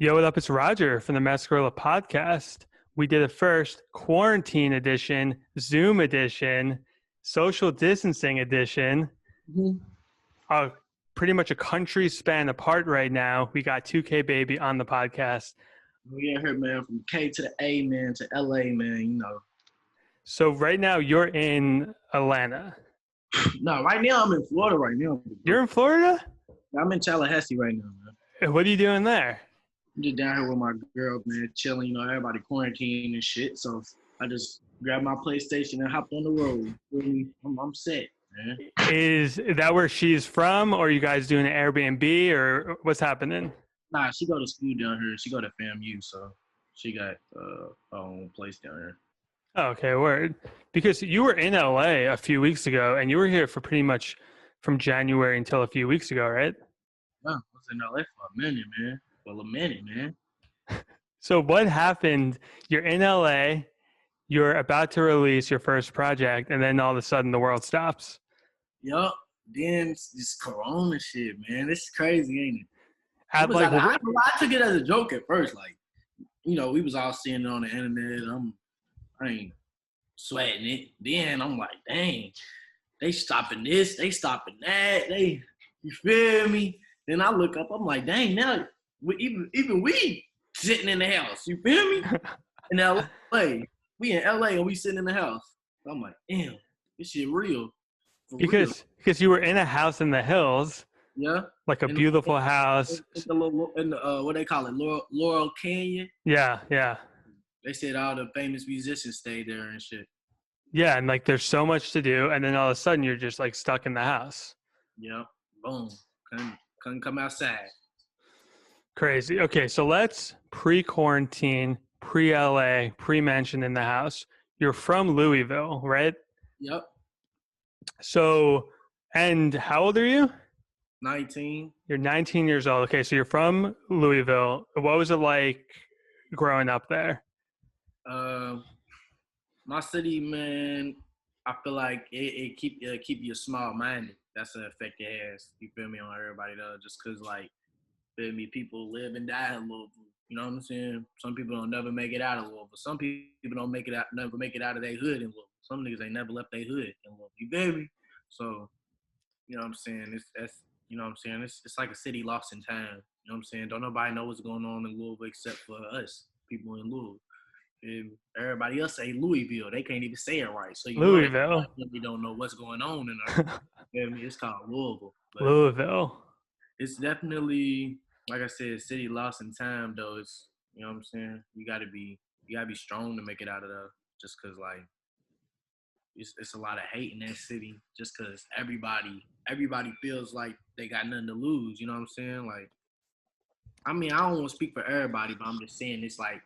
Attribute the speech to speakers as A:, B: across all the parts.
A: Yo, what up? It's Roger from the Mascarilla podcast. We did a first quarantine edition, Zoom edition, social distancing edition.
B: Mhm.
A: Uh, Pretty much a country span apart right now. We got 2KBaby on the podcast.
B: We out here, man, from K to the A, man, to LA, man,
A: So right now you're in Atlanta.
B: No, right now I'm in Florida right now.
A: You're in Florida?
B: I'm in Tallahassee right now, man.
A: What are you doing there?
B: I'm just down here with my girl, man, chilling, everybody quarantined and shit. So I just grabbed my PlayStation and hopped on the road. I'm set, man.
A: Is that where she's from, or are you guys doing an Airbnb, or what's happening?
B: Nah, she go to school down here. She go to FAMU, so she got her own place down here.
A: Okay, word. Because you were in LA a few weeks ago, and you were here for pretty much from January until a few weeks ago, right?
B: Yeah, I was in LA for a minute, man. Well, a minute, man.
A: So what happened? You're in LA, you're about to release your first project, and then all of a sudden the world stops.
B: Yup. Then this Corona shit, man. This is crazy, ain't it?
A: I
B: I took it as a joke at first, like, we was all seeing it on the internet. I ain't sweating it. Then I'm like, dang, they stopping this, they stopping that, you feel me? Then I look up, I'm like, dang, now even we sitting in the house, you feel me? In LA, we in LA and we sitting in the house. I'm like, damn, this shit real.
A: Because you were in a house in the hills.
B: Yeah.
A: Like a beautiful house.
B: In the what they call it, Laurel Canyon.
A: Yeah.
B: They said all the famous musicians stayed there and shit.
A: Yeah, and like there's so much to do, and then all of a sudden you're just like stuck in the house.
B: Yep. Boom. Couldn't come outside.
A: Crazy. Okay, so let's pre-quarantine, pre-LA, pre-mention in the house. You're from Louisville, right?
B: Yep.
A: So, and how old are you?
B: 19.
A: You're 19 years old. Okay, so you're from Louisville. What was it like growing up there?
B: My city, man, I feel like it keep you small-minded. That's the effect it has. You feel me, on everybody though? Just cause like, feel me, people live and die in Louisville. You know what I'm saying? Some people don't never make it out of Louisville. Some people don't never make it out of their hood in Louisville. Some niggas ain't never left their hood in Louisville. You feel me? So, you know what I'm saying? It's like a city lost in time. You know what I'm saying? Don't nobody know what's going on in Louisville except for us, people in Louisville. And everybody else say Louisville. They can't even say it right. So
A: Louisville.
B: We don't know what's going on in there. You know, it's called Louisville. But
A: Louisville.
B: it's definitely, like I said, city lost in time though. It's, you know what I'm saying? You gotta be strong to make it out of there. Just cause like it's a lot of hate in that city. Just cause everybody feels like they got nothing to lose. You know what I'm saying? Like, I mean, I don't want to speak for everybody, but I'm just saying it's like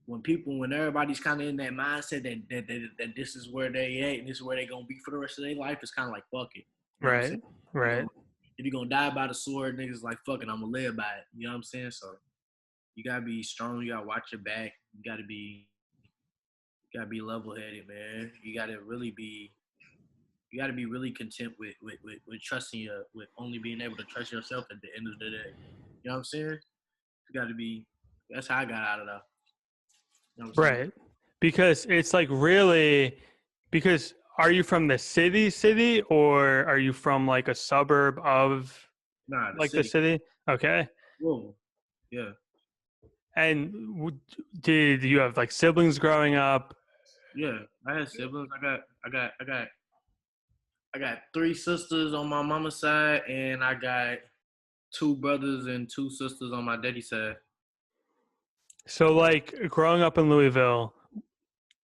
B: when everybody's kind of in that mindset that this is where they at and this is where they gonna be for the rest of their life, it's kind of like fuck it. You know
A: Right.
B: If you're gonna die by the sword, niggas like fuck it, I'm gonna live by it. You know what I'm saying? So you gotta be strong. You gotta watch your back. You gotta be level headed, man. You gotta be really content with trusting with only being able to trust yourself at the end of the day. You know what I'm saying? That's how I got out of that. You know
A: right. Because it's like really, because are you from the city, or are you from like a suburb of the city? Okay.
B: Whoa. Yeah.
A: And did you have like siblings growing up?
B: Yeah, I had siblings. I got 3 sisters on my mama's side, and I got 2 brothers and 2 sisters on my daddy's side.
A: So like growing up in Louisville,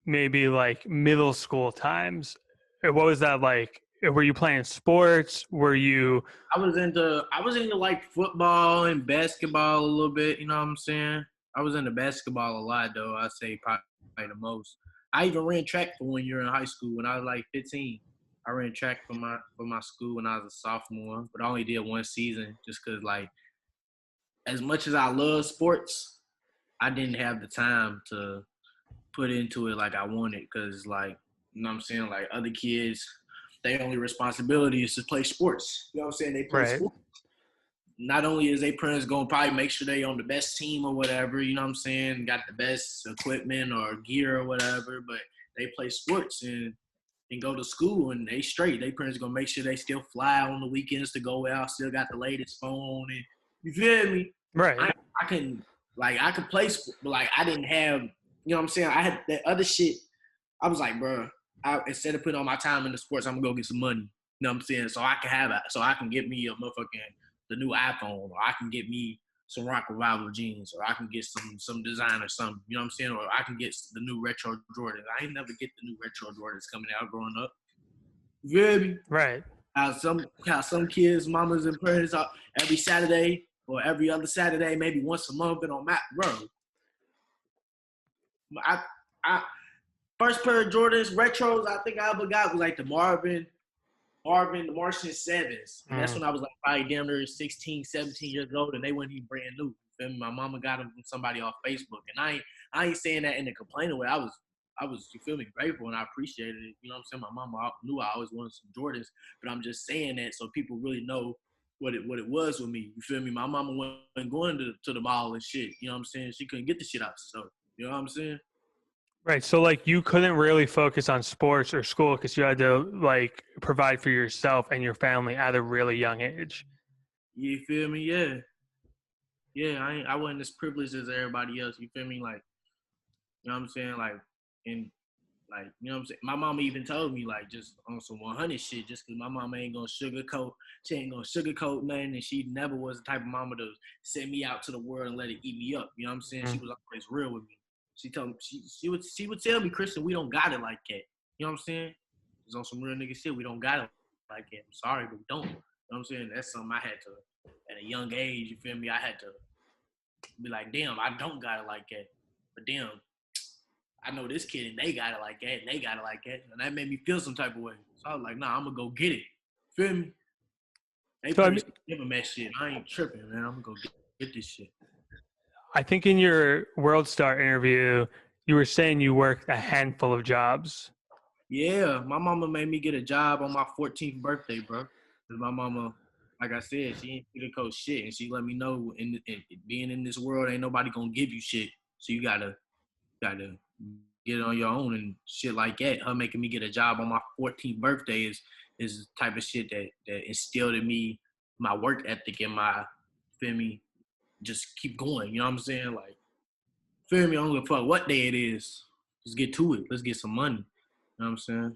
A: maybe like middle school times, what was that like? Were you playing sports? Were you?
B: I was into like football and basketball a little bit. You know what I'm saying? I was into basketball a lot though. I'd say probably the most. I even ran track for 1 year in high school when I was like 15. I ran track for my school when I was a sophomore, but I only did 1 season just because, like, as much as I love sports, I didn't have the time to put into it like I wanted because, like, you know what I'm saying? Like, other kids, their only responsibility is to play sports. You know what I'm saying? They play sports. not only is their parents gonna probably make sure they on the best team or whatever, you know what I'm saying, got the best equipment or gear or whatever, but they play sports and go to school and they straight. They parents gonna make sure they still fly on the weekends to go out, still got the latest phone, and you feel me?
A: Right.
B: I can play, but like I didn't have, you know what I'm saying? I had that other shit. I was like, bro, instead of putting all my time into sports, I'm gonna go get some money. You know what I'm saying? So I can get me a motherfucking the new iPhone, or I can get me some Rock Revival jeans, or I can get some design or something. You know what I'm saying? Or I can get the new retro Jordans. I ain't never get the new retro Jordans coming out growing up. You feel me?
A: Right.
B: How some kids, mamas and parents are every Saturday or every other Saturday, maybe once a month, and on my bro. I first pair of Jordans retros I think I ever got was like the Marvin, the Martian 7s. And that's when I was like probably damn near 16, 17 years old, and they weren't even brand new. Feel me? My mama got them from somebody off Facebook. And I ain't saying that in a complaining way. I was, you feel me, grateful, and I appreciated it. You know what I'm saying? My mama knew I always wanted some Jordans, but I'm just saying that so people really know what it was with me. You feel me? My mama wasn't going to the mall and shit. You know what I'm saying? She couldn't get the shit out the store. You know what I'm saying?
A: Right. So like you couldn't really focus on sports or school because you had to like provide for yourself and your family at a really young age.
B: You feel me? Yeah. Yeah, I wasn't as privileged as everybody else. You feel me? Like, you know what I'm saying? Like, and like, you know what I'm saying? My mama even told me, like, just on some 100 shit, just because my mama ain't gonna sugarcoat, she ain't gonna sugarcoat nothing, and she never was the type of mama to send me out to the world and let it eat me up. You know what I'm saying? She was always real with me. She told me, she would tell me, Christian, we don't got it like that. You know what I'm saying? It's on some real nigga shit. We don't got it like that. I'm sorry, but we don't. You know what I'm saying? That's something I had to, at a young age, you feel me? I had to be like, damn, I don't got it like that. But damn, I know this kid and they got it like that and they got it like that. And that made me feel some type of way. So I was like, nah, I'm going to go get it. Feel me? They
A: So
B: give them that shit. I ain't tripping, man. I'm going to go get this shit.
A: I think in your World Star interview, you were saying you worked a handful of jobs.
B: Yeah, my mama made me get a job on my 14th birthday, bro. Cause my mama, like I said, she ain't sugarcoat shit. And she let me know in being in this world, ain't nobody going to give you shit. So you got to get it on your own and shit like that. Her making me get a job on my 14th birthday is the type of shit that instilled in me my work ethic and my, feel me, just keep going. You know what I'm saying? Like, feel me, I don't give a fuck what day it is. Let's get to it. Let's get some money. You know what I'm saying?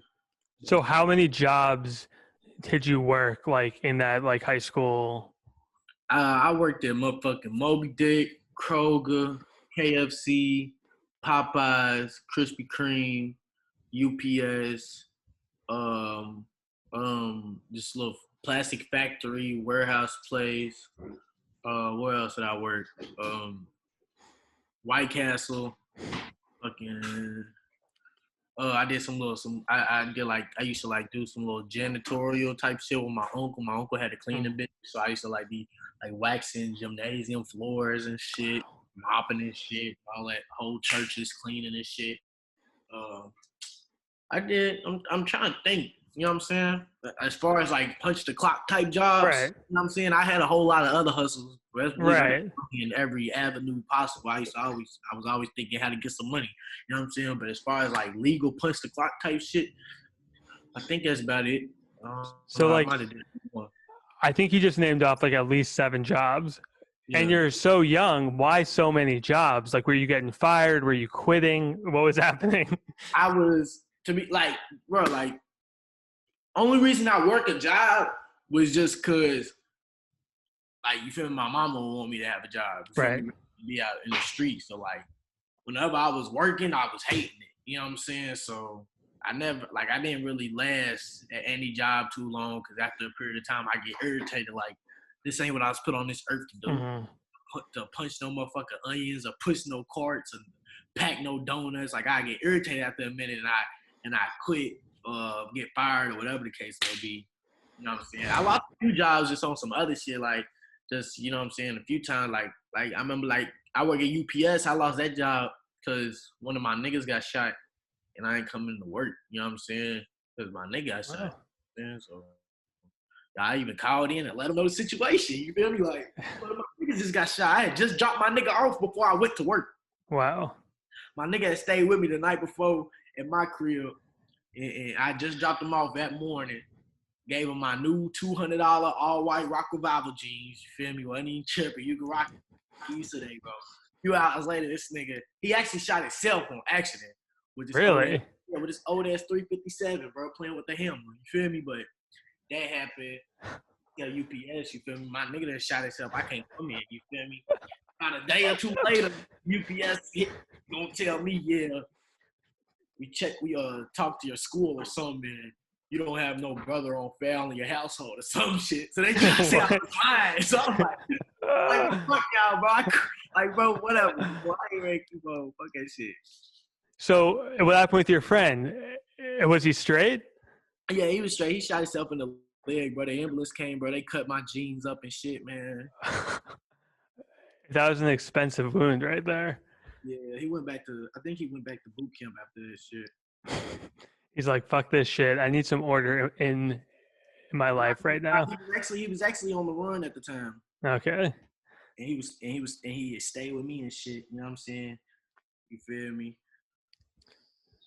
A: So how many jobs did you work like in that like high school?
B: I worked at motherfucking Moby Dick, Kroger, KFC, Popeyes, Krispy Kreme, UPS, this little plastic factory, warehouse place. Where else did I work? White Castle, fucking. I did I did like I used to like do some little janitorial type shit with my uncle. My uncle had a cleaning business, so I used to like be like waxing gymnasium floors and shit, mopping and shit, all that whole churches cleaning and shit. I did. I'm trying to think. You know what I'm saying? As far as like punch the clock type jobs,
A: Right.
B: you know what I'm saying? I had a whole lot of other hustles.
A: Right.
B: In every avenue possible. I was always thinking how to get some money. You know what I'm saying? But as far as like legal punch the clock type shit, I think that's about it.
A: So
B: I
A: like
B: might have did more.
A: I think you just named off like at least 7 jobs. And
B: Yeah.
A: you're so young. Why so many jobs? Like, were you getting fired? Were you quitting? What was happening?
B: I was to be like, bro, like only reason I work a job was just cause like you feel me, my mama would want me to have a job. You feel
A: Right.
B: me? Be out in the street. So like whenever I was working, I was hating it. You know what I'm saying? So I didn't really last at any job too long because after a period of time I get irritated. Like this ain't what I was put on this earth to do.
A: Mm-hmm.
B: To punch no motherfucking onions or push no carts and pack no donuts. Like I get irritated after a minute and I quit, get fired or whatever the case may be. You know what I'm saying? I lost a few jobs just on some other shit, like just you know what I'm saying. A few times, like I remember, like I work at UPS. I lost that job because one of my niggas got shot, and I ain't coming to work. You know what I'm saying? Because my nigga got shot.
A: Oh.
B: Man, so I even called in and let him know the situation. You feel me? Like, one of my niggas just got shot. I had just dropped my nigga off before I went to work.
A: Wow.
B: My nigga had stayed with me the night before at my crib, and I just dropped him off that morning. Gave him my new $200 all-white Rock Revival jeans. You feel me? Wasn't even tripping. You can rock these today, bro. A few hours later, this nigga, he actually shot himself on accident with this
A: Really?
B: with this old ass 357, bro, playing with the hammer. You feel me? But that happened. Yeah, UPS, you feel me? My nigga that shot himself, I can't come in, you feel me? About a day or two later, UPS gonna tell me, yeah, we talk to your school or something. You don't have no brother on file in your household or some shit. So they try to say I was lying. So I'm like fuck y'all, bro. Like, bro, whatever. Bro, I ain't ready to keep on. Fuck that shit.
A: So what happened with your friend? Was he straight?
B: Yeah, he was straight. He shot himself in the leg, bro. The ambulance came, bro. They cut my jeans up and shit, man.
A: That was an expensive wound right there.
B: Yeah, I think he went back to boot camp after this shit.
A: He's like, fuck this shit. I need some order in my life right now.
B: He was actually on the run at the time.
A: Okay.
B: And he stayed with me and shit. You know what I'm saying? You feel me?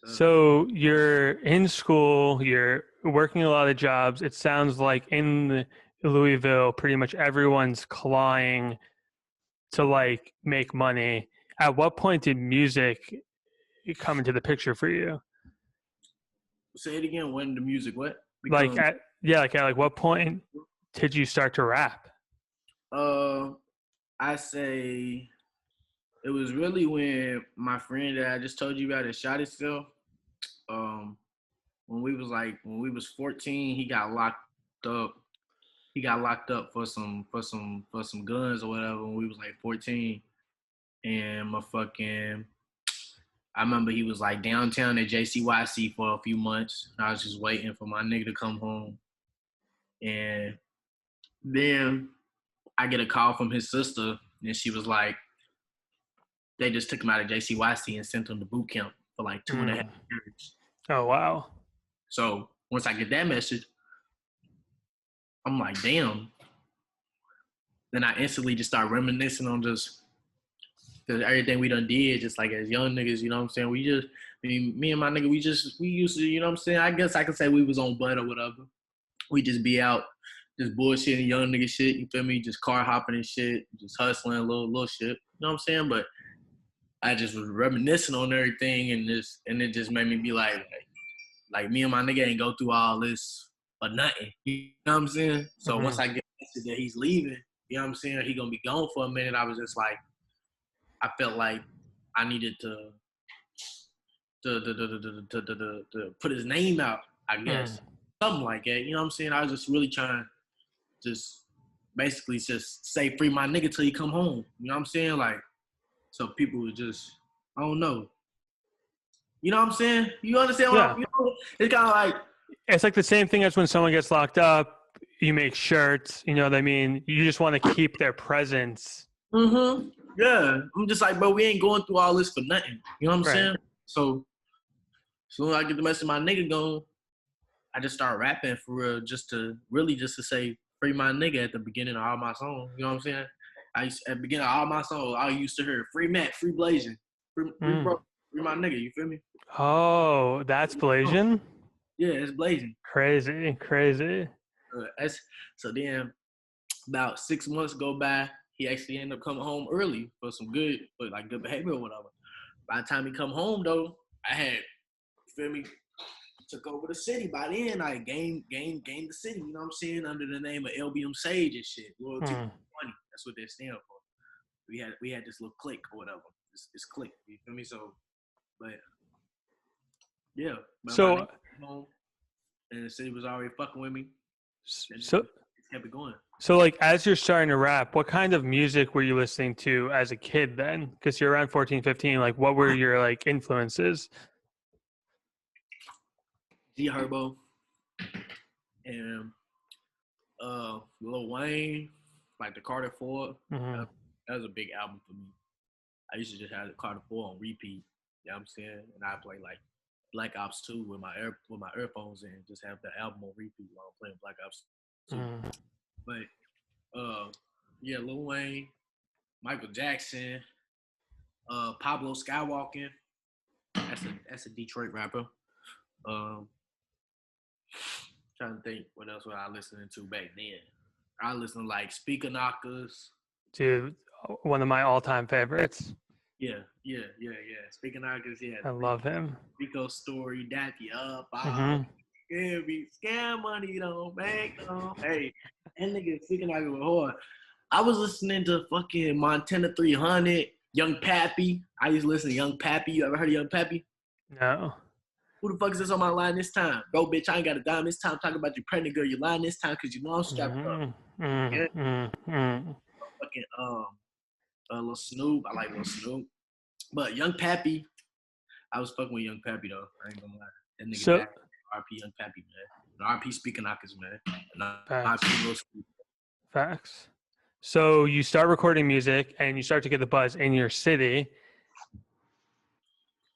A: So you're in school, you're working a lot of jobs. It sounds like in Louisville, pretty much everyone's clawing to like make money. At what point did music come into the picture for you?
B: Say it again. When the music what?
A: Like at what point did you start to rap?
B: I say it was really when my friend that I just told you about had shot himself. When we was 14, he got locked up. He got locked up for some guns or whatever when we was like 14. And I remember he was like downtown at JCYC for a few months. I was just waiting for my nigga to come home. And then I get a call from his sister, and she was like, they just took him out of JCYC and sent him to boot camp for like 2.5 years.
A: Oh, wow.
B: So once I get that message, I'm like, damn. Then I instantly just start reminiscing on just because everything we done did, just like as young niggas, you know what I'm saying? Me and my nigga, we used to, you know what I'm saying? I guess I could say we was on butt or whatever. We just be out, just bullshitting young nigga shit, you feel me? Just car hopping and shit, just hustling little shit, you know what I'm saying? But I just was reminiscing on everything, and it just made me be like me and my nigga ain't go through all this for nothing, you know what I'm saying? So once I get that he's leaving, you know what I'm saying? He gonna be gone for a minute. I was just like, I felt like I needed to put his name out, I guess. Something like that. You know what I'm saying? I was just really trying to just basically just say free my nigga till he come home. You know what I'm saying? Like, so people would just, I don't know. You know what I'm saying? You understand what it's kind of like.
A: It's like the same thing as when someone gets locked up, you make shirts, you know what I mean? You just want to keep their presence.
B: Mm-hmm. Yeah. I'm just like, bro, we ain't going through all this for nothing. You know what I'm saying? So soon as I get the message of my nigga gone, I just start rapping for real, just to say free my nigga at the beginning of all my songs. You know what I'm saying? At the beginning of all my songs, I used to hear free Matt, free Blazing, free bro, free my nigga. You feel me?
A: Oh, that's Blazing?
B: Yeah, it's Blazing.
A: Crazy.
B: So then about 6 months go by, he actually ended up coming home early for some good behavior or whatever. By the time he come home though, I had, you feel me, took over the city. By then, I gained the city. You know what I'm saying? Under the name of LBM Sage and shit. Loyalty for money. That's what they stand for. We had this little clique or whatever. This clique. You feel me? So, but yeah.
A: So,
B: home, and the city was already fucking with me.
A: So
B: kept it going.
A: So, like, as you're starting to rap, what kind of music were you listening to as a kid then? Because you're around 14, 15. Like, what were your, like, influences?
B: G Herbo and Lil Wayne, like the Carter 4. That was a big album for me. I used to just have the Carter 4 on repeat. You know what I'm saying? And I play, like, Black Ops 2 with my earphones in, just have the album on repeat while I'm playing Black Ops too.
A: Mm.
B: But yeah, Lil Wayne, Michael Jackson, Pablo Skywalker. That's a Detroit rapper. Um, trying to think what else was I listening to back then. I listened to like Speaker Knockers.
A: Dude, one of my all-time favorites.
B: Yeah. Speaker Knockers, yeah.
A: I love him.
B: Rico Story, Dappy Up,
A: Mm-hmm.
B: Every scam money don't make no. Hey, that nigga Speaker Knockers was hard. I was listening to fucking Montana 300, Young Pappy. I used to listen to Young Pappy. You ever heard of Young Pappy?
A: No.
B: Who the fuck is this on my line this time? Bro, bitch, I ain't got a dime this time. Talking about you pregnant girl. You lying this time because you know I'm strapped up. Yeah. Fucking Lil Snoop. I like Lil Snoop. But Young Pappy, I was fucking with Young Pappy though. I ain't gonna lie. That nigga
A: So,
B: back. RP Young Pappy, man. And RP Speaking Knockers, man. And
A: facts.
B: RP Lil Snoop.
A: Facts. So you start recording music and you start to get the buzz in your city.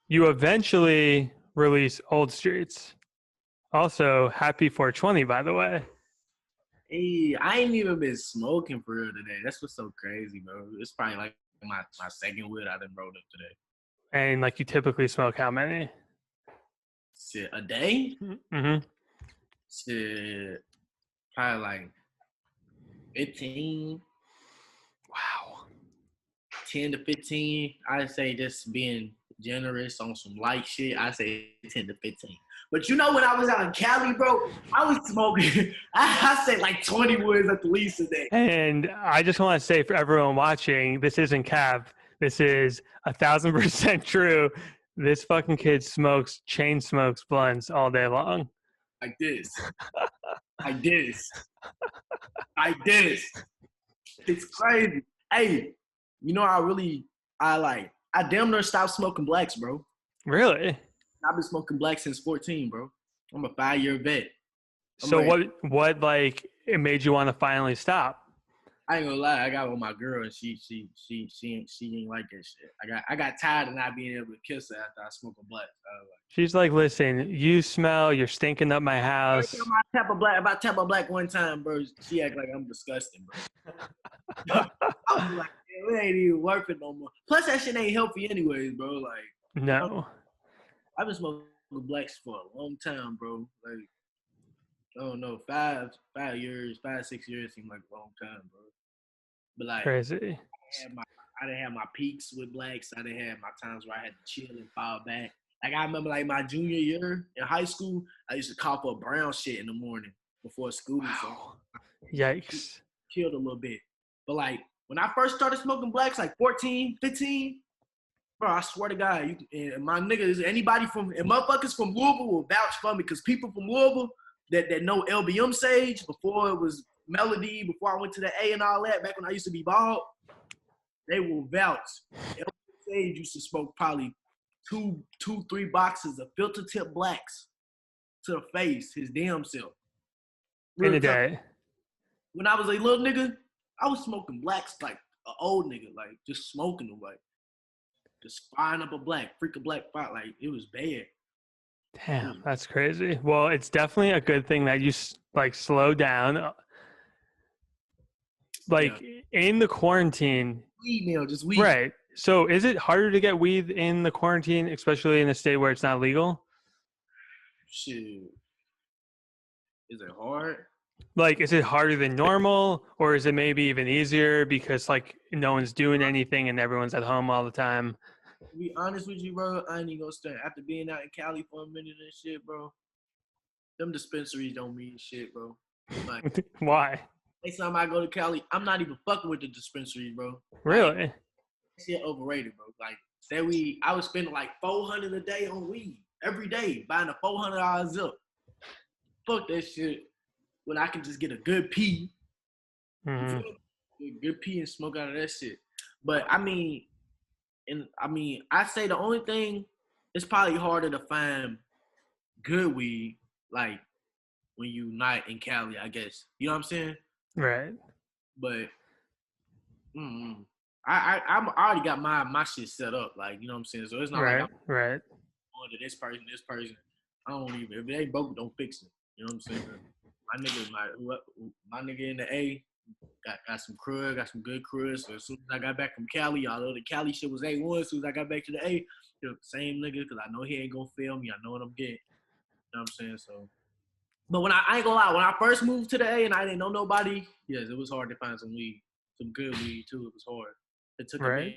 A: You eventually release Old Streets. Also, happy 420, by the way.
B: Hey, I ain't even been smoking for real today. That's what's so crazy, bro. It's probably like my second wood I done rolled up today.
A: And like you typically smoke how many?
B: Shit, a day?
A: Mm-hmm.
B: Shit, probably like 15.
A: Wow.
B: 10 to 15. I say just being generous on some light shit. I say 10 to 15. But you know when I was out in Cali, bro, I was smoking. I say like 20 woods at the least a day.
A: And I just want to say for everyone watching, this isn't cap. This is 1,000% true. This fucking kid chain smokes blunts all day long.
B: Like this. Like this. Like this. It's crazy. Hey, you know, I damn near stopped smoking blacks, bro.
A: Really?
B: I've been smoking blacks since 14, bro. I'm a 5-year vet.
A: So what like it made you want to finally stop?
B: I ain't gonna lie, I got with my girl and she ain't like that shit. I got tired of not being able to kiss her after I smoked a black.
A: She's like, listen, you smell, you're stinking up my house.
B: If I tap a black one time, bro, she act like I'm disgusting, bro. I was like, it ain't even worth it no more. Plus that shit ain't healthy anyways, bro. Like,
A: no.
B: I've been smoking blacks for a long time, bro. Like, I don't know, 5, 6 years seem like a long time, bro. But like,
A: crazy.
B: I didn't have my peaks with blacks. I didn't have my times where I had to chill and fall back. Like I remember, like my junior year in high school, I used to cop up brown shit in the morning before school.
A: Wow.
B: So
A: Yikes.
B: Chilled a little bit. But like when I first started smoking blacks, like 14, 15, bro, I swear to God, and my niggas, anybody and motherfuckers from Louisville will vouch for me because people from Louisville that know LBM Sage before it was Melody, before I went to the A and all that, back when I used to be bald, they will vouch. LBM Sage used to smoke probably 3 boxes of filter tip blacks to the face, his damn self.
A: In a day.
B: When I was a little nigga, I was smoking blacks like an old nigga, like just smoking them, like just firing up a black, freak a black spot, like it was bad.
A: Damn, that's crazy. Well, it's definitely a good thing that you like slow down. Like in the quarantine.
B: Weed now, just weed.
A: Right. So is it harder to get weed in the quarantine, especially in a state where it's not legal?
B: Shit. Is it hard?
A: Like, is it harder than normal, or is it maybe even easier because like no one's doing anything and everyone's at home all the time?
B: To be honest with you, bro, I ain't even gonna stand. After being out in Cali for a minute and shit, bro, them dispensaries don't mean shit, bro. Like,
A: why?
B: Next time I go to Cali, I'm not even fucking with the dispensary, bro.
A: Really?
B: Like, shit overrated, bro. Like, I was spending like $400 a day on weed every day, buying a $400 zip. Fuck that shit. When I can just get a good pee, good pee and smoke out of that shit. But I say the only thing, it's probably harder to find good weed, like when you not in Cali, I guess. You know what I'm saying?
A: Right.
B: But I already got my shit set up, like, you know what I'm saying? So it's not like I'm
A: right.
B: going to this person. I don't even, if it ain't broke, don't fix it. You know what I'm saying? my nigga in the A got some crud, got some good crud. So as soon as I got back from Cali, although the Cali shit was A1, as soon as I got back to the A, the same nigga, because I know he ain't gonna fail me. I know what I'm getting. You know what I'm saying? So, but when I ain't gonna lie, when I first moved to the A and I didn't know nobody, yes, it was hard to find some weed, some good weed too. It was hard. It took a minute.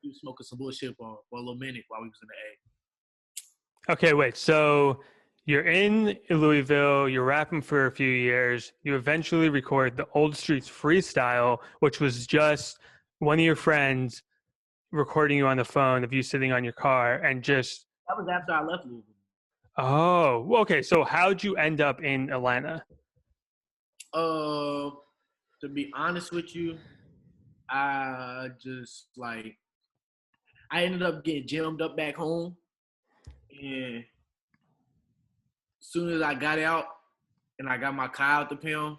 B: He was smoking some bullshit for a little minute while we was in the A.
A: Okay, wait. So you're in Louisville, you're rapping for a few years. You eventually record the Old Streets Freestyle, which was just one of your friends recording you on the phone of you sitting on your car and just.
B: That was after I left Louisville.
A: Oh, okay. So how'd you end up in Atlanta?
B: To be honest with you, I just like I ended up getting jammed up back home, and as soon as I got out and I got my car out the pound,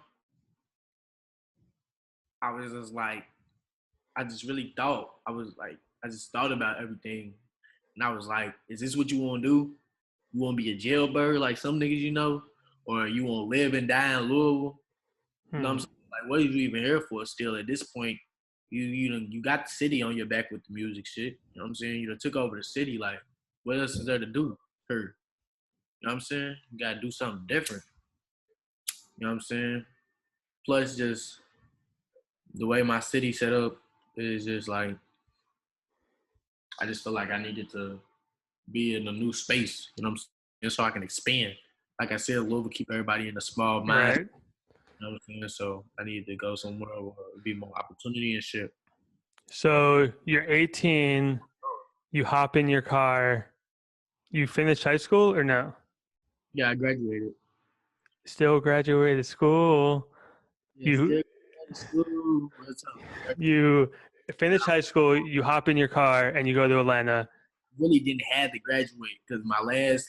B: I was just like, I just really thought. I just thought about everything, and I was like, is this what you want to do? You want to be a jailbird like some niggas you know, or you want to live and die in Louisville? You know what I'm saying? Like, what are you even here for? Still, at this point, you got the city on your back with the music shit. You know what I'm saying? You done took over the city. Like, what else is there to do? Her. You know what I'm saying? You gotta do something different. You know what I'm saying? Plus, just the way my city set up is just like, I just feel like I needed to be in a new space. You know what I'm saying? So I can expand. Like I said, Louisville keep everybody in a small mind.
A: Right.
B: You know what I'm saying? So I need to go somewhere where be more opportunity and shit.
A: So you're 18, you hop in your car, you finished high school or no?
B: Yeah, I graduated.
A: Still graduated school.
B: Yeah, still school.
A: You finish high school, you hop in your car and you go to Atlanta.
B: Really didn't have to graduate because my last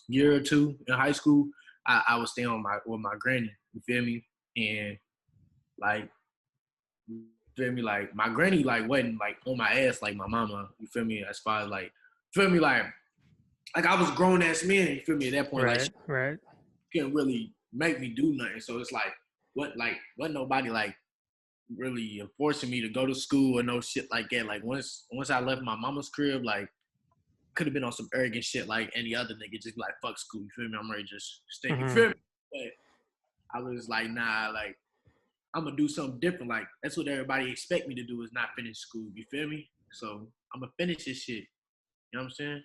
B: year or two in high school, I was staying with my granny. You feel me? And like, you feel me? Like my granny wasn't like on my ass like my mama. You feel me? As far as like, feel me? Like I was grown ass man. You feel me? At that point,
A: Right,
B: like,
A: right.
B: She couldn't really make me do nothing. So it's like, wasn't nobody like really forcing me to go to school or no shit like that. Like once I left my mama's crib, like could have been on some arrogant shit like any other nigga, just like fuck school. You feel me? I'm ready to just stay. You feel me? But I was like, nah, like I'm gonna do something different. Like that's what everybody expect me to do is not finish school. You feel me? So I'm gonna finish this shit. You know what I'm saying?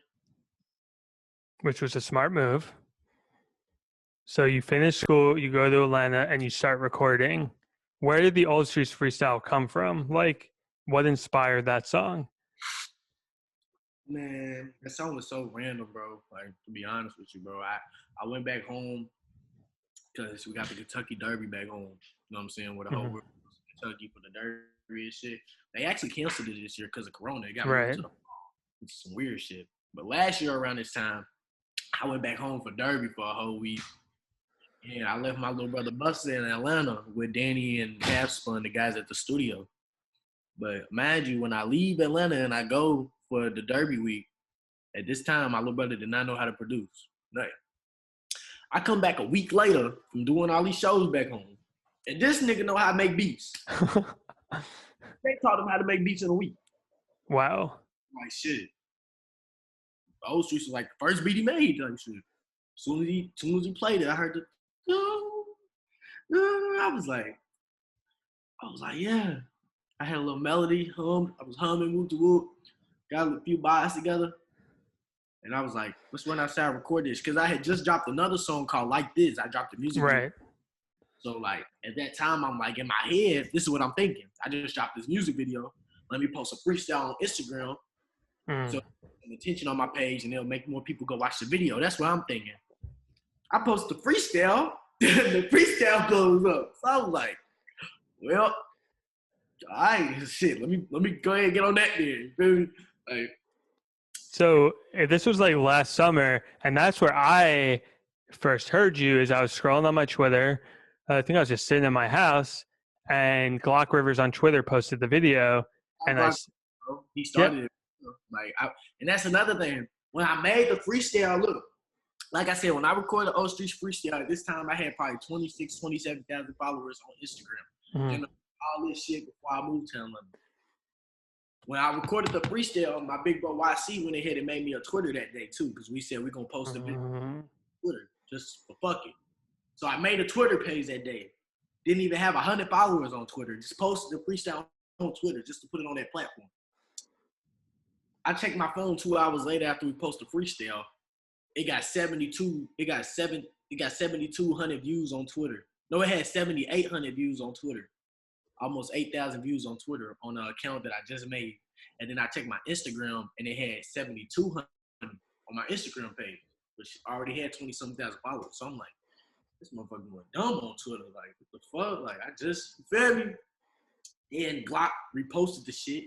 A: Which was a smart move. So you finish school, you go to Atlanta, and you start recording. Where did the Old Streets Freestyle come from? Like, what inspired that song?
B: Man, that song was so random, bro. Like, to be honest with you, bro, I went back home because we got the Kentucky Derby back home. You know what I'm saying? With the whole world Kentucky for the Derby and shit. They actually canceled it this year because of Corona. It got moved to the fall, which is some weird shit. But last year around this time, I went back home for Derby for a whole week. And I left my little brother Buster in Atlanta with Danny and Half Spun, the guys at the studio. But mind you, when I leave Atlanta and I go for the Derby week, at this time, my little brother did not know how to produce. Nothing. I come back a week later from doing all these shows back home, and this nigga know how to make beats. They taught him how to make beats in a week.
A: Wow.
B: Like shit. The Old Streets was like the first beat he made. Like shit. As soon as he played it, I heard the. I was like, yeah. I had a little melody, I was humming, whoop to whoop, got a few bars together. And I was like, let's run outside and record this. Because I had just dropped another song called Like This. I dropped the music video. So, like, at that time, I'm like, in my head, this is what I'm thinking. I just dropped this music video. Let me post a freestyle on Instagram. So, attention on my page, and it'll make more people go watch the video. That's what I'm thinking. I post the freestyle, the freestyle goes up. So I was like, well, all right, shit. Let me go ahead and get on that then. Like,
A: so this was like last summer, and that's where I first heard you. Is I was scrolling on my Twitter. I think I was just sitting in my house, and Glock Rivers on Twitter posted the video, and
B: he started it. Like, and that's another thing. When I made the freestyle, look, like I said, when I recorded O Streets Freestyle, at this time I had probably 26, 27,000 followers on Instagram. And all this shit before I moved to Atlanta. When I recorded the freestyle, my big bro YC went ahead and made me a Twitter that day too, because we said we're gonna post a video on Twitter just for fuck it. So I made a Twitter page that day. Didn't even have 100 followers on Twitter. Just posted the freestyle on Twitter just to put it on that platform. I checked my phone 2 hours later after we posted freestyle. It got 7,200 views on Twitter. No, it had 7,800 views on Twitter. Almost 8,000 views on Twitter on an account that I just made. And then I checked my Instagram and it had 7,200 on my Instagram page, which already had 20-something thousand followers. So I'm like, this motherfucker went dumb on Twitter. Like, what the fuck? Like, I just, you feel me? And Glock reposted the shit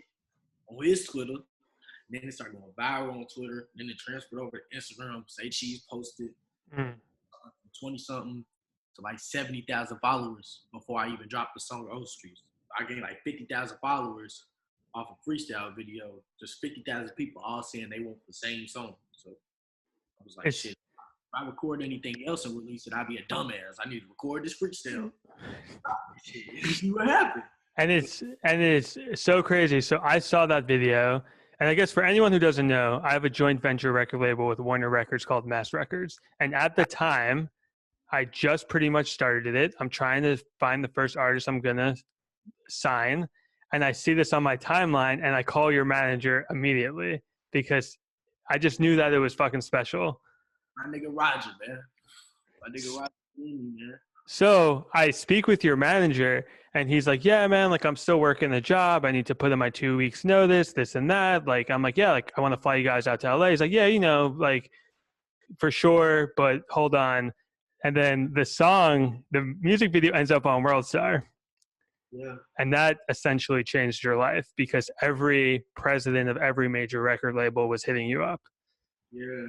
B: on his Twitter. And then it started going viral on Twitter. Then it transferred over to Instagram. Say Cheese posted 20-something to like 70,000 followers before I even dropped the song O Streets. I gained like 50,000 followers off a freestyle video. Just 50,000 people all saying they want the same song. So I was like, shit. If I record anything else and release it, I'd be a dumbass. I need to record this freestyle. See what happened.
A: And it's so crazy. So I saw that video, and I guess for anyone who doesn't know, I have a joint venture record label with Warner Records called Mass Records. And at the time, I just pretty much started it. I'm trying to find the first artist I'm gonna sign, and I see this on my timeline, and I call your manager immediately because I just knew that it was fucking special.
B: My nigga Roger, man. My nigga Roger, man.
A: So I speak with your manager, and he's like, yeah, man, like I'm still working the job. I need to put in my 2 weeks notice, this and that. Like, I'm like, yeah, like I want to fly you guys out to LA. He's like, yeah, you know, like for sure, but hold on. And then the music video ends up on WorldStar.
B: Yeah.
A: And that essentially changed your life because every president of every major record label was hitting you up.
B: Yeah.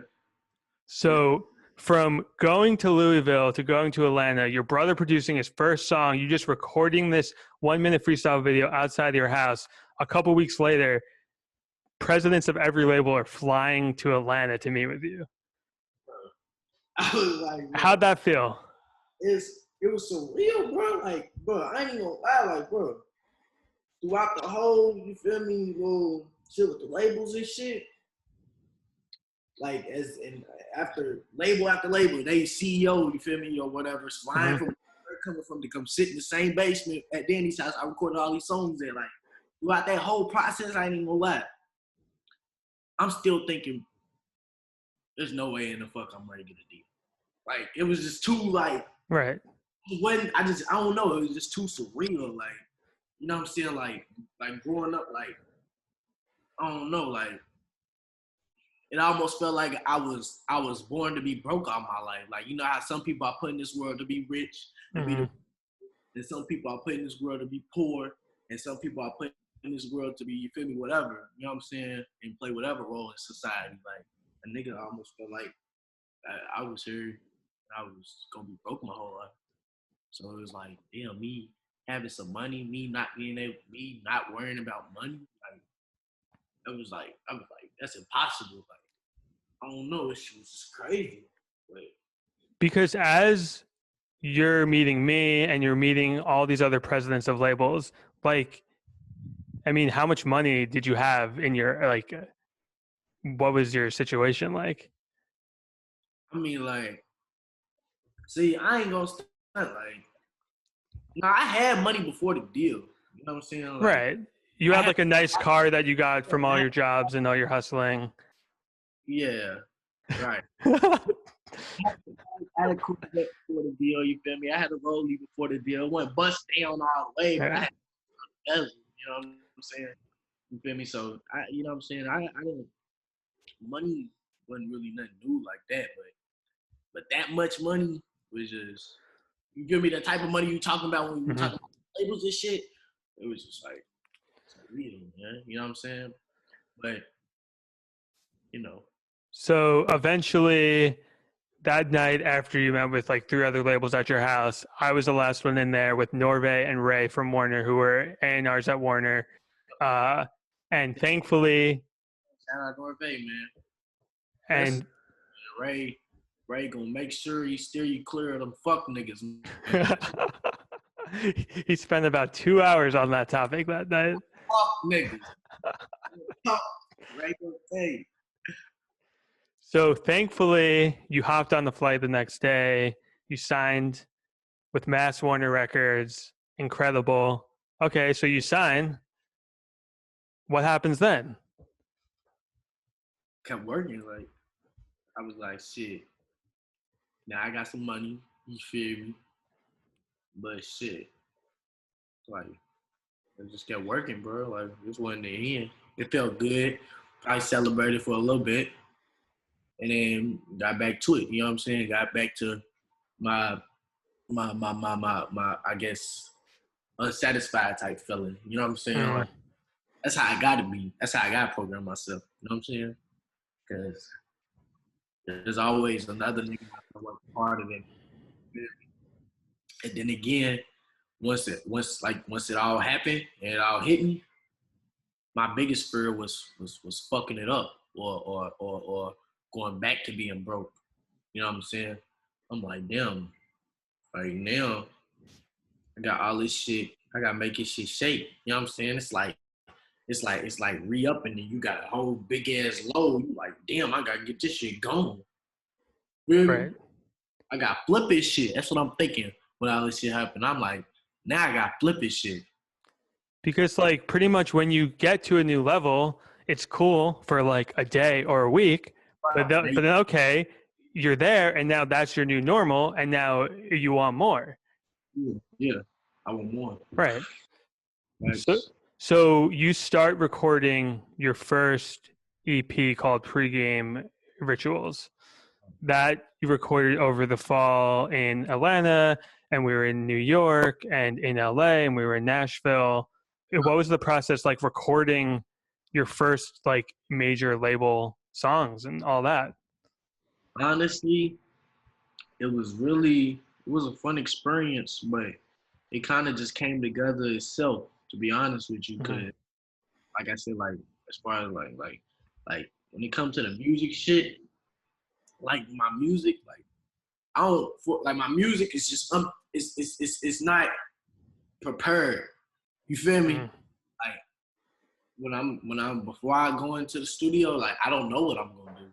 A: So from going to Louisville to going to Atlanta, your brother producing his first song, you just recording this 1 minute freestyle video outside your house. A couple weeks later, presidents of every label are flying to Atlanta to meet with you.
B: I was like, bro,
A: how'd that feel?
B: It was surreal, bro. Like, bro, I ain't even gonna lie, like, bro. Throughout the whole, you feel me, little shit with the labels and shit. Like after label, they CEO, you feel me, or whatever, flying from coming from to come sit in the same basement at Danny's house. I recorded all these songs there. Like throughout that whole process, I ain't even gonna lie. I'm still thinking, there's no way in the fuck I'm ready to get a deal. Like it was just too like
A: right.
B: When I don't know, it was just too surreal. Like, you know what I'm saying? Like growing up, like I don't know, like. It almost felt like I was born to be broke all my life. Like, you know how some people are put in this world to be rich, and some people are put in this world to be poor, and some people are put in this world to be, you feel me, whatever. You know what I'm saying? And play whatever role in society. Like, a nigga almost felt like I was here, I was gonna be broke my whole life. So it was like, damn, me having some money, me not worrying about money, like, I was like, that's impossible. Like, I don't know, it was just crazy. But
A: because as you're meeting me and you're meeting all these other presidents of labels, like, I mean, how much money did you have in your, like, what was your situation like?
B: I mean, like, see, I ain't gonna start, like, no, I had money before the deal. You know what I'm saying? Like,
A: right. You had like a nice car that you got from all your jobs and all your hustling.
B: Yeah, right. I had a cool jet before the deal, you feel me? I had a rollie before the deal. It went bust down all the way, but I had a bezel, you know what I'm saying? You feel me? So, you know what I'm saying? I didn't, money wasn't really nothing new like that, but that much money was just, you feel me? The type of money you talking about when you talking about labels and shit, it was just like, real, man. You know what I'm saying? But, you know.
A: So eventually that night after you met with like 3 other labels at your house, I was the last one in there with Norvay and Ray from Warner, who were A&Rs at Warner. And thankfully,
B: shout out Norvay, man.
A: And
B: Ray, Ray gonna make sure he steer you clear of them fuck niggas, man.
A: He spent about 2 hours on that topic that night.
B: Fuck niggas. Fuck. Ray gonna say.
A: So thankfully, you hopped on the flight the next day. You signed with Mass Warner Records. Incredible. Okay, so you sign. What happens then?
B: Kept working. Like I was like, shit. Now I got some money. You feel me? But shit, like I just kept working, bro. Like this wasn't the end. It felt good. I celebrated for a little bit, and then got back to it. You know what I'm saying? Got back to my I guess unsatisfied type feeling. You know what I'm saying? Like that's how I gotta be. That's how I gotta program myself. You know what I'm saying? Because there's always another nigga I work harder than me. And then again, once it all happened and it all hit me, my biggest fear was fucking it up or going back to being broke. You know what I'm saying? I'm like, damn, like now I got all this shit. I gotta make this shit shake. You know what I'm saying? It's like re-upping and you got a whole big ass load. You like, damn, I gotta get this shit going. Really?
A: Right.
B: I got flip this shit. That's what I'm thinking when all this shit happened. I'm like, now I got flip this shit.
A: Because like pretty much when you get to a new level, it's cool for like a day or a week, but then okay, you're there and now that's your new normal and now you want more.
B: Yeah, I want more.
A: Right. So you start recording your first EP called Pregame Rituals. That you recorded over the fall in Atlanta, and we were in New York and in LA, and we were in Nashville. What was the process like recording your first like major label songs and all that?
B: Honestly, it was a fun experience, but it kind of just came together itself. To be honest with you, because like I said, like as far as like when it comes to the music shit, like my music, like I don't like my music is just it's not prepared. You feel me? Like when I'm before I go into the studio, like I don't know what I'm gonna do.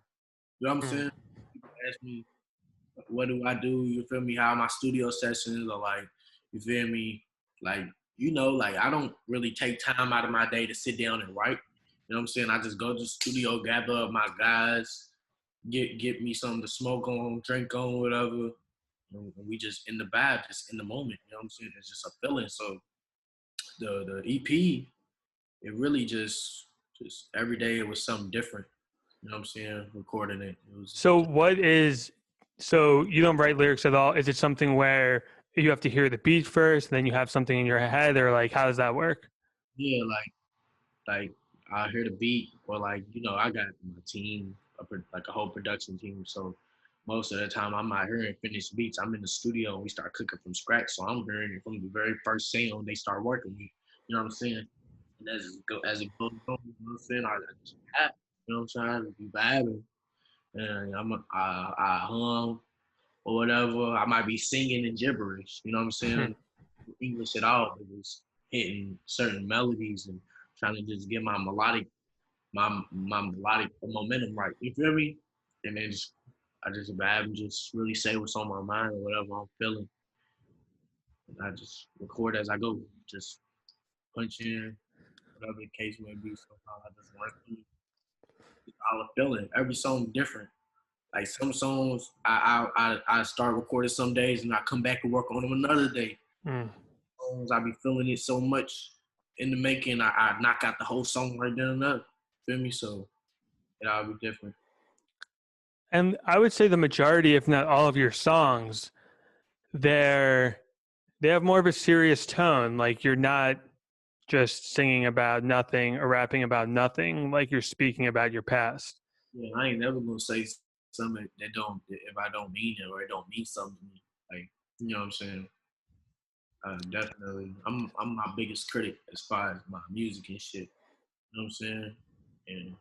B: You know what I'm saying? People ask me what do I do? You feel me? How my studio sessions are like, you feel me? Like, you know, like I don't really take time out of my day to sit down and write. You know what I'm saying? I just go to the studio, gather up my guys, get me something to smoke on, drink on, whatever. And we just in the vibe, just in the moment. You know what I'm saying? It's just a feeling. So the EP, it really just every day it was something different. You know what I'm saying? Recording it. It was
A: So you don't write lyrics at all? Is it something where you have to hear the beat first, then you have something in your head, or like how does that work?
B: yeah, like I hear the beat or like I got my team, like a whole production team. So most of the time I'm not hearing finished beats. I'm in the studio and we start cooking from scratch. So I'm hearing it from the very first sound they start working with. You know what I'm saying? And as it goes on, you know what I'm saying? I just have, you know what I'm saying? I be vibing and I hum or whatever. I might be singing in gibberish. You know what I'm saying? English at all, but just hitting certain melodies and trying to just get my melodic momentum right. You feel me? And then I just vibe and just really say what's on my mind or whatever I'm feeling. And I just record as I go. Just punch in, whatever the case may be. Sometimes I just run through all the feeling. Every song different. Like some songs, I start recording some days and I come back and work on them another day. Songs I be feeling it so much in the making, I knock out the whole song right then and there. Feel me? So it all be different.
A: And I would say the majority, if not all of your songs, they have more of a serious tone. Like you're not just singing about nothing or rapping about nothing. Like you're speaking about your past.
B: Yeah, I ain't never gonna say something that don't if I don't mean it or it don't mean something to me. Like you know what I'm saying? Definitely, I'm my biggest critic as far as my music and shit. You know what I'm saying? And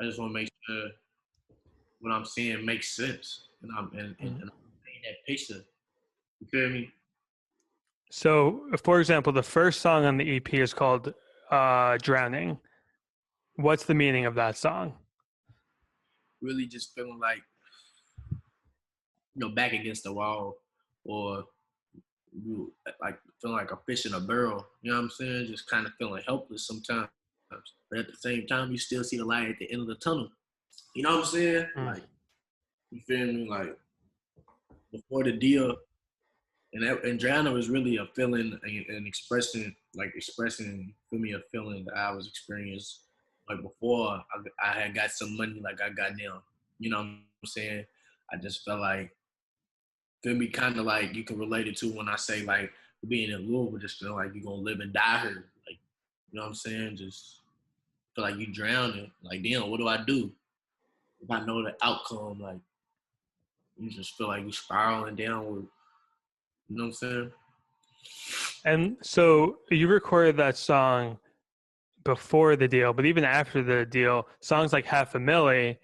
B: I just want to make sure what I'm saying makes sense, and I'm painting that picture. You feel me?
A: So, for example, the first song on the EP is called "Drowning." What's the meaning of that song?
B: Really, just feeling like back against the wall, or you like feeling like a fish in a barrel. You know what I'm saying? Just kind of feeling helpless sometimes, but at the same time, you still see the light at the end of the tunnel. You know what I'm saying?
A: Mm.
B: Like, you feel me? Like before the deal, and drowning was really a feeling and expressing for me a feeling that I was experiencing like before I had got some money like I got now. You know what I'm saying? I just felt like feel me kind of like you can relate it to when I say like being in Louisville, just feel like you're gonna live and die here. Like, you know what I'm saying? Just feel like you drowning. Like, damn, what do I do? If I know the outcome, like you just feel like you spiraling downward. You know what I'm saying?
A: And so you recorded that song before the deal, but even after the deal, songs like Half a Milli,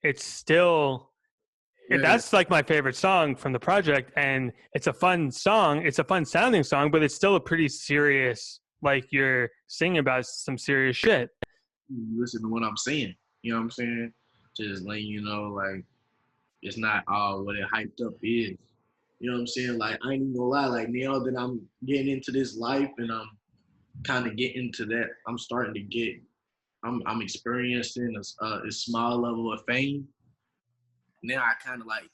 A: it's still
B: Yeah.
A: that's like my favorite song from the project, and it's a fun song. It's a fun sounding song, but it's still a pretty serious. Like you're singing about some serious shit.
B: Listen to what I'm saying. You know what I'm saying? Just letting you know, like, it's not all what it hyped up is. You know what I'm saying? Like, I ain't even gonna lie. Like, now that I'm getting into this life and I'm kind of getting to that, I'm starting to get, I'm experiencing a small level of fame. Now I kind of like,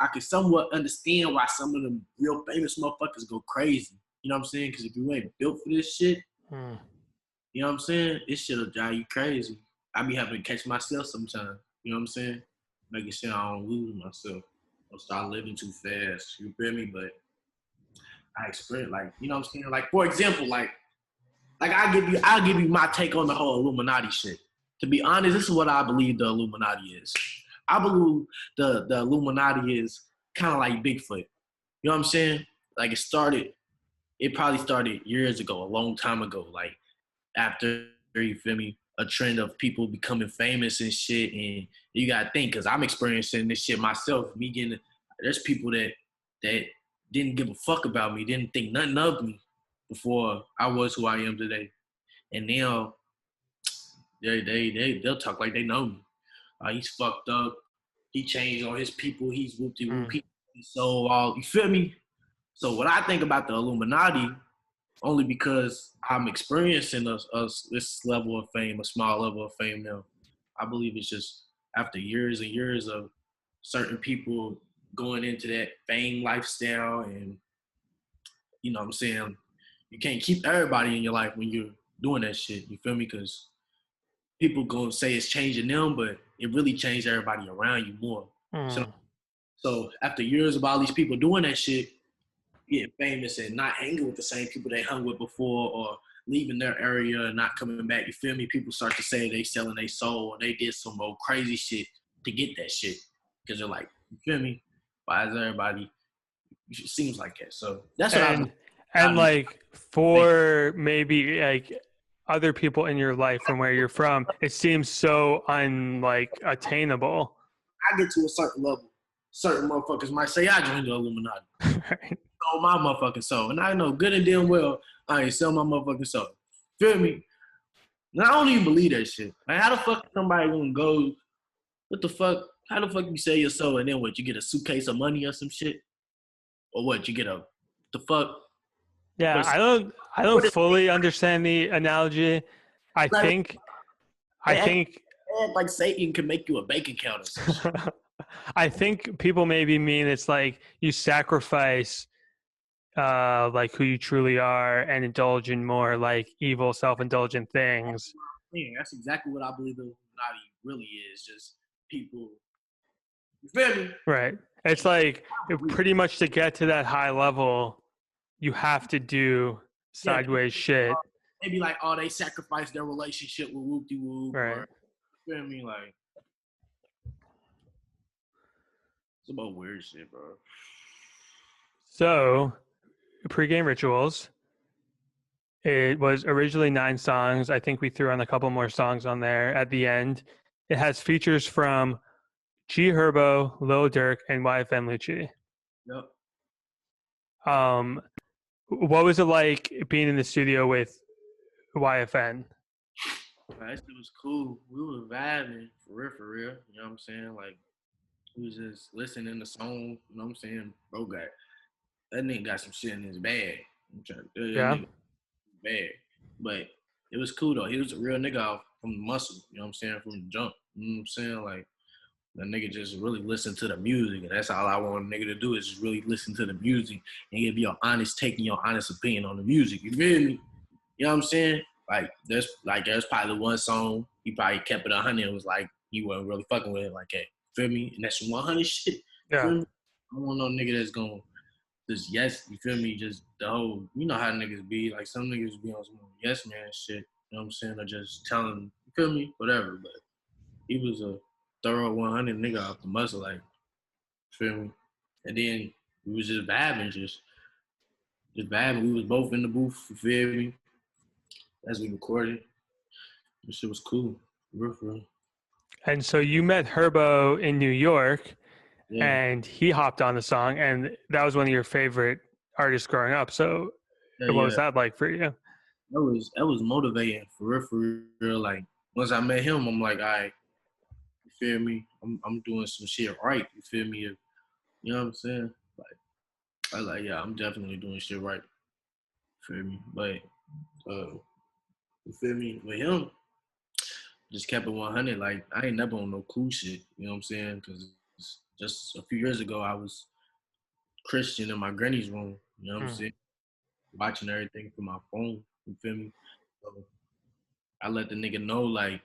B: I can somewhat understand why some of them real famous motherfuckers go crazy. You know what I'm saying? Because if you ain't built for this shit, you know what I'm saying? This shit'll drive you crazy. I be having to catch myself sometimes. You know what I'm saying? Making sure I don't lose myself. Don't start living too fast. You feel me? But I experience like, you know what I'm saying? Like, for example, like I'll give you my take on the whole Illuminati shit. To be honest, this is what I believe the Illuminati is. I believe the Illuminati is kind of like Bigfoot. You know what I'm saying? Like it probably started years ago, a long time ago. Like after, you feel me, a trend of people becoming famous and shit. And you gotta think, because I'm experiencing this shit myself. There's people that didn't give a fuck about me, didn't think nothing of me before I was who I am today. And now they'll talk like they know me. He's fucked up. He changed on his people. He's whoopty whoop. He's so all, you feel me? So what I think about the Illuminati, only because I'm experiencing this level of fame, a small level of fame now. I believe it's just after years and years of certain people going into that fame lifestyle, and you know what I'm saying, you can't keep everybody in your life when you're doing that shit. You feel me? Because people gonna say it's changing them, but it really changed everybody around you more. So after years of all these people doing that shit, getting famous and not hanging with the same people they hung with before, or leaving their area and not coming back, you feel me? People start to say they selling their soul or they did some old crazy shit to get that shit. Because they're like, you feel me? Why is everybody, it seems like that. So that's what
A: and like for maybe like other people in your life from where you're from, it seems so attainable.
B: I get to a certain level. Certain motherfuckers might say I joined the Illuminati.
A: Right.
B: Sold my motherfucking soul. And I know good and damn well I ain't sell my motherfucking soul. Feel me? And I don't even believe that shit. Like, how the fuck somebody gonna go, what the fuck? How the fuck you sell your soul and then what, you get a suitcase of money or some shit? Or what, you get the fuck?
A: Yeah, I don't fully understand the analogy. I think
B: like Satan can make you a bank account or some shit.
A: I think people maybe mean it's like you sacrifice like who you truly are and indulge in more like evil, self-indulgent things.
B: Yeah, that's exactly what I believe the Illuminati really is. Just people, you feel me?
A: Right. It's like pretty much to get to that high level, you have to do sideways shit.
B: Maybe like, oh, they sacrificed their relationship with whoop-de-whoop.
A: Right.
B: Or, you feel me? Like, it's about weird shit, bro.
A: So, Pregame Rituals. It was originally 9 songs. I think we threw on a couple more songs on there at the end. It has features from G Herbo, Lil Durk, and YFN Lucci.
B: Yep.
A: Um, what was it like being in the studio with YFN?
B: That shit was cool. We were vibing for real, for real. You know what I'm saying? Like we was just listening to songs. You know what I'm saying? Bro got that nigga got some shit in his bag. I'm trying to tell you, that
A: Yeah.
B: nigga bag. But it was cool though. He was a real nigga off from the muscle. You know what I'm saying? From the jump. You know what I'm saying? Like the nigga just really listen to the music, and that's all I want a nigga to do is just really listen to the music and give your honest take and your honest opinion on the music. You feel me? You know what I'm saying? There's probably one song he probably kept it 100 and was like he wasn't really fucking with it like that. Feel me? And that's 100 shit.
A: Yeah.
B: Feel me? I don't want no nigga that's gonna just yes, you feel me? Just the whole, you know how niggas be. Like some niggas be on some yes man shit. You know what I'm saying? Or just telling, you feel me? Whatever. But he was a thorough 100 nigga off the muscle, like, feel me? And then we was just vibing, just vibing. We was both in the booth, you feel me? As we recorded. This shit was cool. Real for real.
A: And so you met Herbo in New York,
B: Yeah.
A: and he hopped on the song, and that was one of your favorite artists growing up. So
B: Yeah,
A: what was
B: yeah.
A: that like for you?
B: That was motivating for real. Like once I met him, I'm like, all right, you feel me? I'm doing some shit right. You feel me? You know what I'm saying? Like I was like, yeah, I'm definitely doing shit right. You feel me? But you feel me? With him, just kept it 100. Like I ain't never on no cool shit. You know what I'm saying? Because just a few years ago, I was Christian in my granny's room. You know what I'm saying? Watching everything from my phone. You feel me? So I let the nigga know like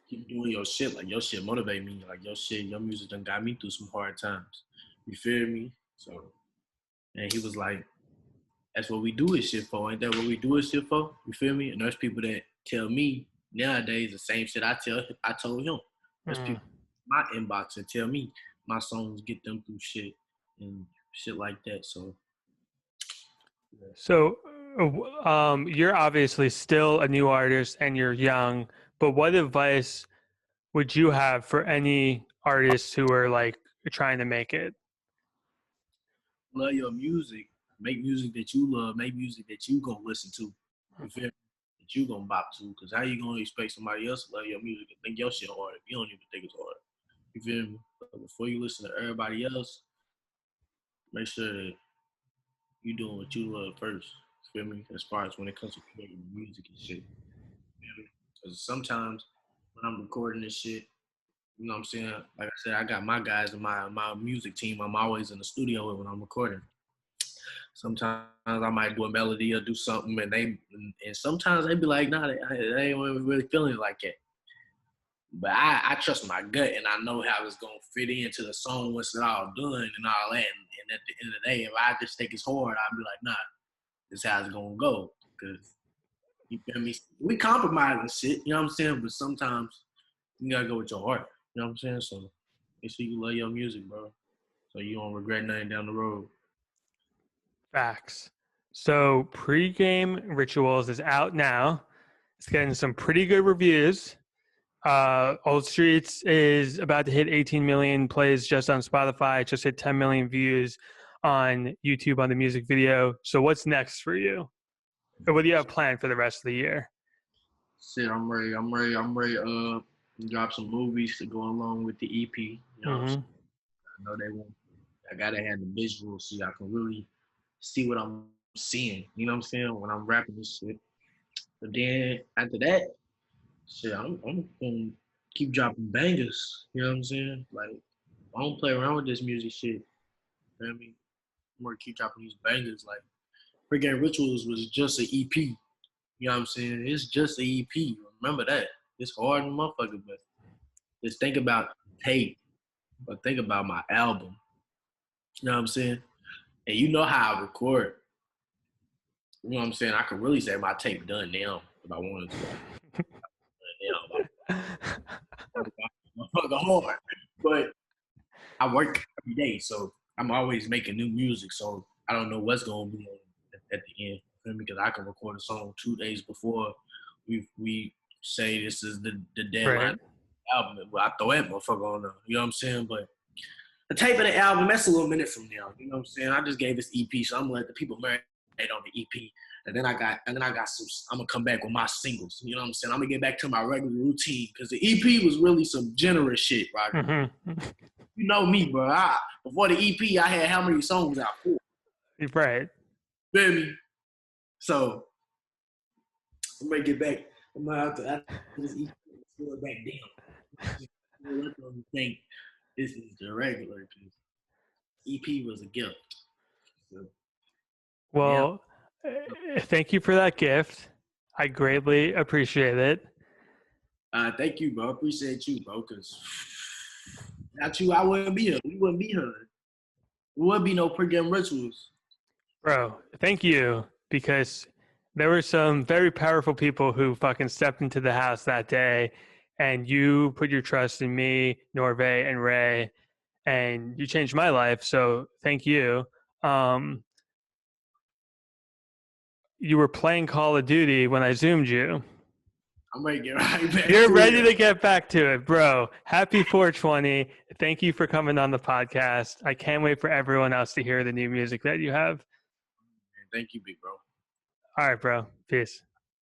B: keep doing your shit. Like your shit motivate me. Like your shit, your music done got me through some hard times. You feel me? So and he was like, that's what we do this shit for. Ain't that what we do this shit for? You feel me? And there's people that tell me nowadays the same shit I told him. There's people in my inbox that tell me my songs get them through shit and shit like that. So yeah.
A: So you're obviously still a new artist and you're young, but what advice would you have for any artists who are like trying to make it?
B: Love your music. Make music that you love. Make music that you gonna listen to. You feel me? That you gonna bop to. Cause how you gonna expect somebody else to love your music and think your shit hard if you don't even think it's hard? You feel me? But before you listen to everybody else, make sure that you doing what you love first. You feel me? As far as when it comes to creating music and shit. You feel me? Cause sometimes when I'm recording this shit, you know what I'm saying? Like I said, I got my guys and my music team I'm always in the studio with when I'm recording. Sometimes I might do a melody or do something, and sometimes they be like, nah, they ain't really feeling it like that. But I trust my gut, and I know how it's gonna fit into the song once it's all done and all that. And at the end of the day, if I just think it's hard, I'll be like, nah, this is how it's gonna go. Cause you feel me? We compromise and shit, you know what I'm saying? But sometimes you gotta go with your heart, you know what I'm saying? So make sure you love your music, bro, so you don't regret nothing down the road.
A: Facts. So Pregame Rituals is out now. It's getting some pretty good reviews. Old Streets is about to hit 18 million plays just on Spotify. It just hit 10 million views on YouTube on the music video. So what's next for you? Or what do you have planned for the rest of the year?
B: Shit, I'm ready. I'm ready. Drop some movies to go along with the EP. You know,
A: Mm-hmm.
B: I know they want. I gotta have the visuals so I can really see what I'm seeing. You know what I'm saying when I'm rapping this shit. But then after that, shit, I'm gonna keep dropping bangers. You know what I'm saying? Like I don't play around with this music shit. You know what I mean? I'm gonna keep dropping these bangers. Like Pregame Rituals was just an EP. You know what I'm saying? It's just an EP. Remember that. It's hard, motherfucker, but just think about tape, but think about my album. You know what I'm saying? And you know how I record. You know what I'm saying? I could really say my tape done now if I wanted to. Done now, motherfucker hard. But I work every day, so I'm always making new music. So I don't know what's gonna be at the end. Because I can record a song 2 days before we say this is the deadline
A: Right.
B: album. Well, I throw that motherfucker on there. You know what I'm saying? But the tape of the album, that's a little minute from now. You know what I'm saying? I just gave this EP, so I'm gonna let the people marinate on the EP. And then I got some. I'm gonna come back with my singles. You know what I'm saying? I'm gonna get back to my regular routine because the EP was really some generous shit, Roger.
A: Mm-hmm.
B: You know me, bro. Before the EP, I had how many songs out? 4.
A: Right.
B: Feel me? So I'm gonna get back. I'm gonna have to after this EP, slow it back down. Just let them think this is the regular. Cause EP was a gift. So,
A: Well, thank you for that gift. I greatly appreciate it.
B: thank you, bro. I appreciate you, bro. Cause without you, I wouldn't be here. We wouldn't be here. There would be no pregame rituals.
A: Bro, thank you, because there were some very powerful people who fucking stepped into the house that day, and you put your trust in me, Norve, and Ray, and you changed my life. So thank you. You were playing Call of Duty when I Zoomed you.
B: I'm ready to get right back.
A: You're ready to get back to it, bro. Happy 420. Thank you for coming on the podcast. I can't wait for everyone else to hear the new music that you have.
B: Thank you, big bro.
A: All right, bro. Peace.